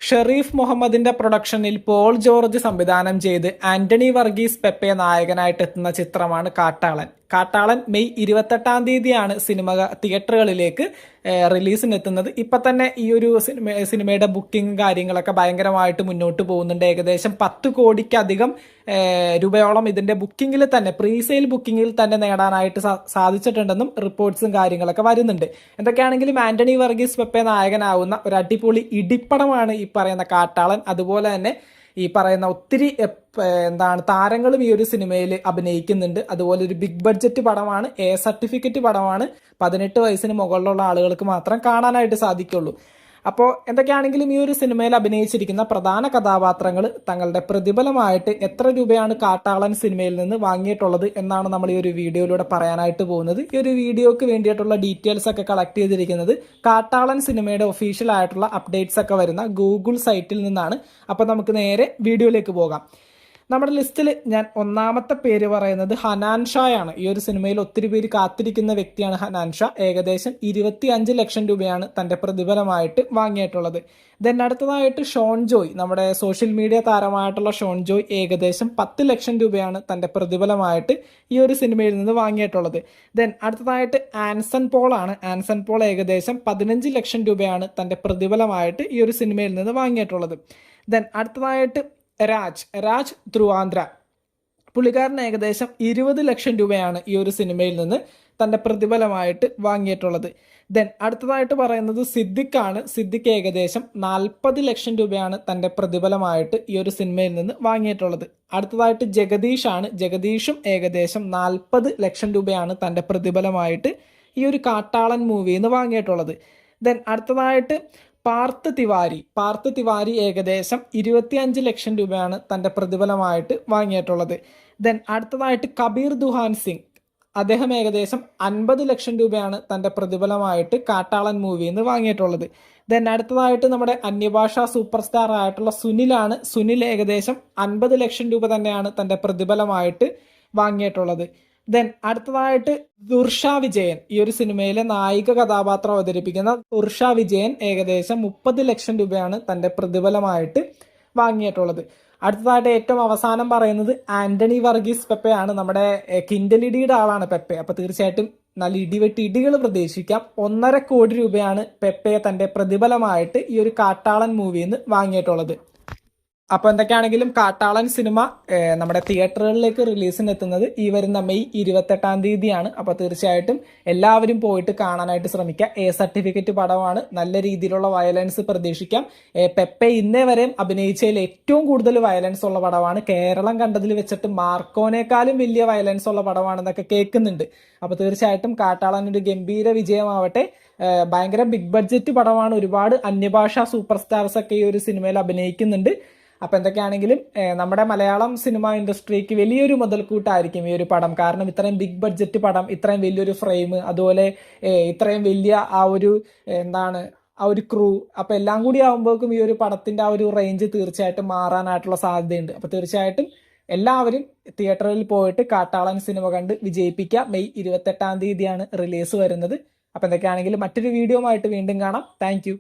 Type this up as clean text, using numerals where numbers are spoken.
ഷെറീഫ് മുഹമ്മദിന്റെ പ്രൊഡക്ഷനിൽ Paul George സംവിധാനം ചെയ്ത് ആന്റണി വർഗീസ് പെപ്പെ നായകനായിട്ട് എത്തുന്ന ചിത്രമാണ് കാട്ടാളൻ. കാട്ടാളൻ മെയ് 28-ാം തീയതിയാണ് സിനിമ തിയേറ്ററുകളിലേക്ക് റിലീസിനെത്തുന്നത്. ഇപ്പൊ തന്നെ ഈ ഒരു സിനിമയുടെ ബുക്കിംഗ് കാര്യങ്ങളൊക്കെ ഭയങ്കരമായിട്ട് മുന്നോട്ട് പോകുന്നുണ്ട്. ഏകദേശം 10 കോടിക്കധികം രൂപയോളം ഇതിന്റെ ബുക്കിങ്ങിൽ തന്നെ, പ്രീസെയിൽ ബുക്കിങ്ങിൽ തന്നെ നേടാനായിട്ട് സാധിച്ചിട്ടുണ്ടെന്നും റിപ്പോർട്ട്സും കാര്യങ്ങളൊക്കെ വരുന്നുണ്ട്. എന്തൊക്കെയാണെങ്കിലും ആന്റണി വർഗീസ് പെപ്പെ നായകനാവുന്ന ഒരു അടിപൊളി ഇടിപ്പടമാണ് ഈ പറയുന്ന കാട്ടാളൻ. അതുപോലെ തന്നെ ഈ പറയുന്ന ഒത്തിരി താരങ്ങളും ഈ ഒരു സിനിമയിൽ അഭിനയിക്കുന്നുണ്ട്. അതുപോലെ ഒരു ബിഗ് ബഡ്ജറ്റ് പടമാണ്, സർട്ടിഫിക്കറ്റ് പടമാണ്. 18 വയസ്സിന് മുകളിലുള്ള ആളുകൾക്ക് മാത്രം കാണാനായിട്ട് സാധിക്കുള്ളൂ. അപ്പോൾ എന്തൊക്കെയാണെങ്കിലും ഈ ഒരു സിനിമയിൽ അഭിനയിച്ചിരിക്കുന്ന പ്രധാന കഥാപാത്രങ്ങൾ തങ്ങളുടെ പ്രതിഫലമായിട്ട് എത്ര രൂപയാണ് കാട്ടാളൻ സിനിമയിൽ നിന്ന് വാങ്ങിയിട്ടുള്ളത് എന്നാണ് നമ്മൾ ഈ ഒരു വീഡിയോയിലൂടെ പറയാനായിട്ട് പോകുന്നത്. ഈ ഒരു വീഡിയോക്ക് വേണ്ടിയിട്ടുള്ള ഡീറ്റെയിൽസ് ഒക്കെ കളക്ട് ചെയ്തിരിക്കുന്നത് കാട്ടാളൻ സിനിമയുടെ ഒഫീഷ്യൽ ആയിട്ടുള്ള അപ്ഡേറ്റ്സ് ഒക്കെ വരുന്ന ഗൂഗിൾ സൈറ്റിൽ നിന്നാണ്. അപ്പോൾ നമുക്ക് നേരെ വീഡിയോയിലേക്ക് പോകാം. നമ്മുടെ ലിസ്റ്റിൽ ഞാൻ ഒന്നാമത്തെ പേര് പറയുന്നത് ഹനാൻ ഷായാണ്. ഈ ഒരു സിനിമയിൽ ഒത്തിരി പേര് കാത്തിരിക്കുന്ന വ്യക്തിയാണ് ഹനാൻ ഷാ. ഏകദേശം 25 ലക്ഷം രൂപയാണ് തന്റെ പ്രതിഫലമായിട്ട് വാങ്ങിയിട്ടുള്ളത്. ദെൻ അടുത്തതായിട്ട് ഷോൺ ജോയ്, നമ്മുടെ സോഷ്യൽ മീഡിയ താരമായിട്ടുള്ള ഷോൺ ജോയ് ഏകദേശം 10 ലക്ഷം രൂപയാണ് തന്റെ പ്രതിഫലമായിട്ട് ഈ ഒരു സിനിമയിൽ നിന്ന് വാങ്ങിയിട്ടുള്ളത്. ദെൻ അടുത്തതായിട്ട് ആൻസൺ പോൾ ആണ്. ആൻസൺ പോൾ ഏകദേശം 15 ലക്ഷം രൂപയാണ് തന്റെ പ്രതിഫലമായിട്ട് ഈ ഒരു സിനിമയിൽ നിന്ന് വാങ്ങിയിട്ടുള്ളത്. ദെൻ അടുത്തതായിട്ട് രാജ് ധ്രുവാന്ധ്ര, പുള്ളിക്കാരൻ ഏകദേശം 20 ലക്ഷം രൂപയാണ് ഈ ഒരു സിനിമയിൽ നിന്ന് തന്റെ പ്രതിഫലമായിട്ട് വാങ്ങിയിട്ടുള്ളത്. ദെൻ അടുത്തതായിട്ട് പറയുന്നത് സിദ്ദിഖാണ്. സിദ്ദിഖ് ഏകദേശം 40 ലക്ഷം രൂപയാണ് തന്റെ പ്രതിഫലമായിട്ട് ഈ ഒരു സിനിമയിൽ നിന്ന് വാങ്ങിയിട്ടുള്ളത്. അടുത്തതായിട്ട് ജഗദീഷാണ്. ജഗദീഷും ഏകദേശം 40 ലക്ഷം രൂപയാണ് തന്റെ പ്രതിഫലമായിട്ട് ഈ ഒരു കാട്ടാളൻ മൂവിയിൽ നിന്ന് വാങ്ങിയിട്ടുള്ളത്. ദെൻ അടുത്തതായിട്ട് പാർത്ഥ് തിവാരി ഏകദേശം 25 ലക്ഷം രൂപയാണ് തന്റെ പ്രതിഫലമായിട്ട് വാങ്ങിയിട്ടുള്ളത്. ദെൻ അടുത്തതായിട്ട് കബീർ ദുഹാൻ സിംഗ്, അദ്ദേഹം ഏകദേശം 50 ലക്ഷം രൂപയാണ് തന്റെ പ്രതിഫലമായിട്ട് കാട്ടാളൻ മൂവിയിൽ നിന്ന് വാങ്ങിയിട്ടുള്ളത്. ദെൻ അടുത്തതായിട്ട് നമ്മുടെ അന്യഭാഷാ സൂപ്പർ സ്റ്റാർ ആയിട്ടുള്ള സുനിലാണ്. സുനിൽ ഏകദേശം 50 ലക്ഷം രൂപ തന്നെയാണ് തന്റെ പ്രതിഫലമായിട്ട് വാങ്ങിയിട്ടുള്ളത്. ദെൻ അടുത്തതായിട്ട് ദുർഷ വിജയൻ, ഈ ഒരു സിനിമയിലെ നായിക കഥാപാത്രം അവതരിപ്പിക്കുന്ന ദുർഷ വിജയൻ ഏകദേശം 30 ലക്ഷം രൂപയാണ് തന്റെ പ്രതിഫലമായിട്ട് വാങ്ങിയിട്ടുള്ളത്. അടുത്തതായിട്ട് ഏറ്റവും അവസാനം പറയുന്നത് ആന്റണി വർഗീസ് പെപ്പയാണ്. നമ്മുടെ കിൻഡലിഡിയുടെ ആളാണ് പെപ്പെ. അപ്പൊ തീർച്ചയായിട്ടും നല്ല ഇടികൾ പ്രതീക്ഷിക്കാം. 1.5 കോടി രൂപയാണ് പെപ്പെ തന്റെ പ്രതിഫലമായിട്ട് ഈ ഒരു കാട്ടാളൻ മൂവിയിൽ നിന്ന് വാങ്ങിയിട്ടുള്ളത്. അപ്പൊ എന്തൊക്കെയാണെങ്കിലും കാട്ടാളൻ സിനിമ നമ്മുടെ തിയേറ്ററുകളിലേക്ക് റിലീസിന് എത്തുന്നത് ഈ വരുന്ന മെയ് 28-ാം തീയതിയാണ്. അപ്പൊ തീർച്ചയായിട്ടും എല്ലാവരും പോയിട്ട് കാണാനായിട്ട് ശ്രമിക്കുക. സർട്ടിഫിക്കറ്റ് പടമാണ്. നല്ല രീതിയിലുള്ള വയലൻസ് പ്രതീക്ഷിക്കാം. പെപ്പെ ഇന്നേ വരെയും അഭിനയിച്ചതിൽ ഏറ്റവും കൂടുതൽ വയലൻസ് ഉള്ള പടമാണ്. കേരളം കണ്ടതിൽ വെച്ചിട്ട് മാർക്കോനേക്കാളും വലിയ വയലൻസ് ഉള്ള പടമാണെന്നൊക്കെ കേൾക്കുന്നുണ്ട്. അപ്പൊ തീർച്ചയായിട്ടും കാട്ടാളൻ ഒരു ഗംഭീര വിജയമാവട്ടെ. ഭയങ്കര ബിഗ് ബഡ്ജറ്റ് പടമാണ്. ഒരുപാട് അന്യഭാഷാ സൂപ്പർ സ്റ്റാർസ് ഒക്കെ ഈ ഒരു സിനിമയിൽ അഭിനയിക്കുന്നുണ്ട്. അപ്പൊ എന്തൊക്കെയാണെങ്കിലും നമ്മുടെ മലയാളം സിനിമ ഇൻഡസ്ട്രിക്ക് വലിയൊരു മുതൽക്കൂട്ടായിരിക്കും ഈ ഒരു പടം. കാരണം ഇത്രയും ബിഗ് ബഡ്ജറ്റ് പടം, ഇത്രയും വലിയൊരു ഫ്രെയിം, അതുപോലെ ഇത്രയും വലിയ ആ ഒരു ക്രൂ, അപ്പൊ എല്ലാം കൂടി ആകുമ്പോഴേക്കും ഈ ഒരു പടത്തിന്റെ ആ ഒരു റേഞ്ച് തീർച്ചയായിട്ടും മാറാനായിട്ടുള്ള സാധ്യതയുണ്ട്. അപ്പൊ തീർച്ചയായിട്ടും എല്ലാവരും തിയേറ്ററിൽ പോയിട്ട് കാട്ടാളൻ സിനിമ കണ്ട് വിജയിപ്പിക്കുക. മെയ് 28-ാം തീയതിയാണ് റിലീസ് വരുന്നത്. അപ്പൊ എന്തൊക്കെയാണെങ്കിലും മറ്റൊരു വീഡിയോ ആയിട്ട് വീണ്ടും കാണാം. താങ്ക്